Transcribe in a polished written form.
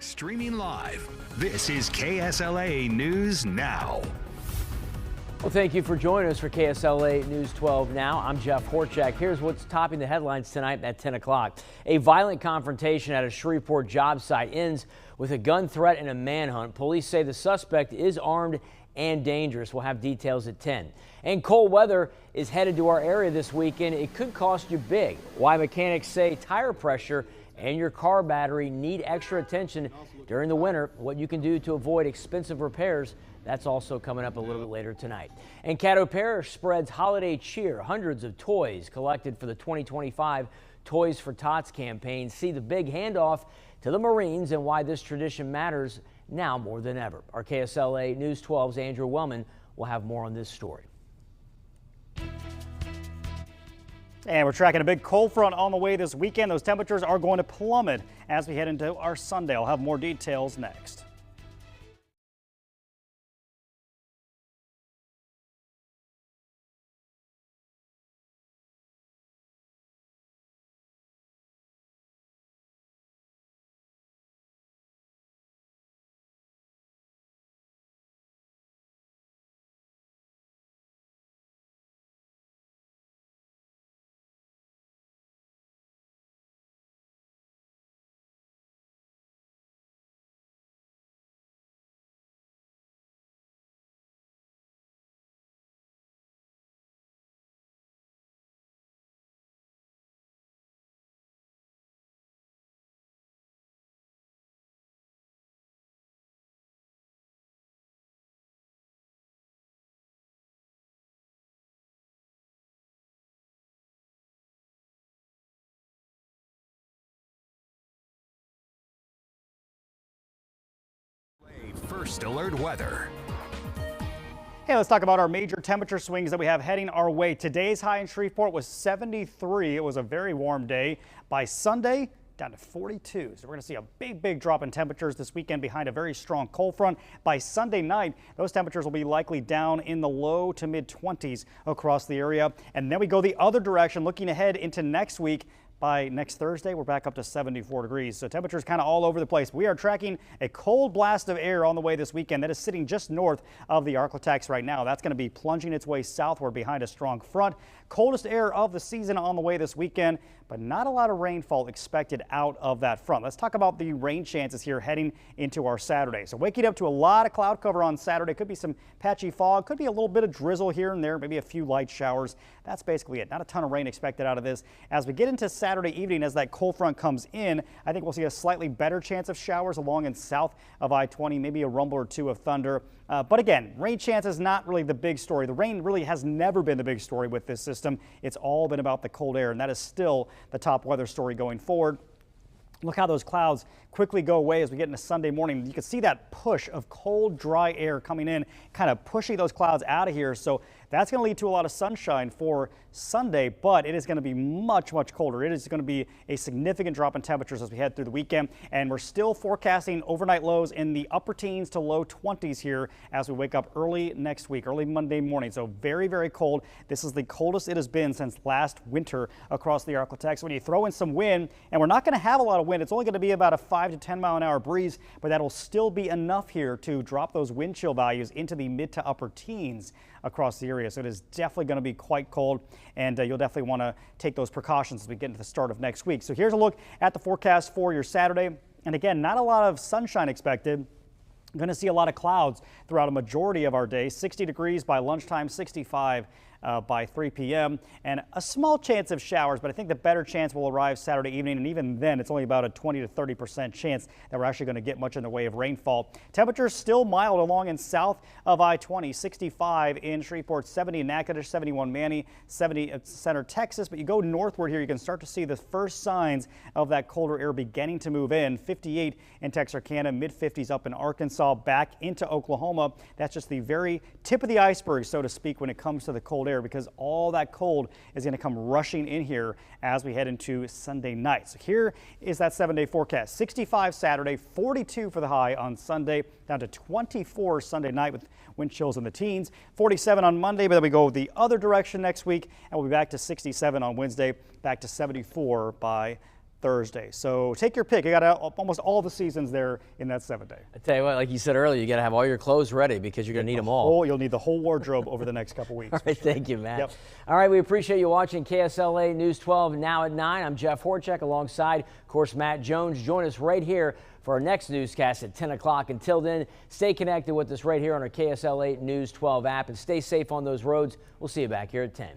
Streaming live, this is KSLA News Now. Well, thank you for joining us for KSLA News 12 Now. I'm Jeff Horchak. Here's what's topping the headlines tonight at 10 o'clock. A violent confrontation at a Shreveport job site ends with a gun threat and a manhunt. Police say the suspect is armed and dangerous. We'll have details at 10. And cold weather is headed to our area this weekend. It could cost you big. Why mechanics say tire pressure and your car battery need extra attention during the winter. What you can do to avoid expensive repairs. That's also coming up a little bit later tonight. And Caddo Parish spreads holiday cheer. Hundreds of toys collected for the 2025 Toys for Tots campaign see the big handoff to the Marines and why this tradition matters now more than ever. Our KSLA News 12's Andrew Wellman will have more on this story. And we're tracking a big cold front on the way this weekend. Those temperatures are going to plummet as we head into our Sunday. I'll have more details next. First alert weather. Hey, let's talk about our major temperature swings that we have heading our way. Today's high in Shreveport was 73. It was a very warm day. By Sunday, down to 42. So we're going to see a big drop in temperatures this weekend behind a very strong cold front. By Sunday night, those temperatures will be likely down in the low to mid 20s across the area. And then we go the other direction, looking ahead into next week. By next Thursday, we're back up to 74 degrees. So temperatures kind of all over the place. We are tracking a cold blast of air on the way this weekend that is sitting just north of the ArkLaTex right now. That's going to be plunging its way southward behind a strong front. Coldest air of the season on the way this weekend, but not a lot of rainfall expected out of that front. Let's talk about the rain chances here heading into our Saturday. So waking up to a lot of cloud cover on Saturday. Could be some patchy fog, could be a little bit of drizzle here and there, maybe a few light showers. That's basically it. Not a ton of rain expected out of this. As we get into Saturday evening, as that cold front comes in, I think we'll see a slightly better chance of showers along and south of I-20, maybe a rumble or two of thunder. But again, rain chance is not really the big story. The rain really has never been the big story with this system. It's all been about the cold air, and that is still the top weather story going forward. Look how those clouds quickly go away as we get into Sunday morning. You can see that push of cold, dry air coming in, kind of pushing those clouds out of here. So that's going to lead to a lot of sunshine for Sunday, but it is going to be much colder. It is going to be a significant drop in temperatures as we head through the weekend, and we're still forecasting overnight lows in the upper teens to low 20s here as we wake up early next week, early Monday morning. So very cold. This is the coldest it has been since last winter across the ArkLaTex. When you throw in some wind, and we're not going to have a lot of wind, it's only going to be about a 5 to 10 mile an hour breeze, but that'll still be enough here to drop those wind chill values into the mid to upper teens across the area. So it is definitely going to be quite cold, and you'll definitely want to take those precautions as we get into the start of next week. So here's a look at the forecast for your Saturday. And again, not a lot of sunshine expected. Going to see a lot of clouds throughout a majority of our day. 60 degrees by lunchtime, 65 by 3 p.m. and a small chance of showers, but I think the better chance will arrive Saturday evening, and even then it's only about a 20 to 30% chance that we're actually going to get much in the way of rainfall. Temperatures still mild along and south of I-20, 65 in Shreveport, 70 in Natchitoches, 71 Manny, 70 at Center, Texas, but you go northward here, you can start to see the first signs of that colder air beginning to move in. 58 in Texarkana, mid-50s up in Arkansas, back into Oklahoma. That's just the very tip of the iceberg, so to speak, when it comes to the cold air, because all that cold is going to come rushing in here as we head into Sunday night. So here is that 7-day forecast. 65 Saturday, 42 for the high on Sunday, down to 24 Sunday night with wind chills in the teens, 47 on Monday, but then we go the other direction next week, and we'll be back to 67 on Wednesday, back to 74 by Thursday. So take your pick. You got almost all the seasons there in that 7 day. I tell you what, like you said earlier, you got to have all your clothes ready because you're going to need them all. Oh, you'll need the whole wardrobe over the next couple weeks. All right, thank you, Matt. Yep. All right, we appreciate you watching KSLA News 12 now at 9. I'm Jeff Horchak alongside, of course, Matt Jones. Join us right here for our next newscast at 10 o'clock. Until then, stay connected with us right here on our KSLA News 12 app and stay safe on those roads. We'll see you back here at 10.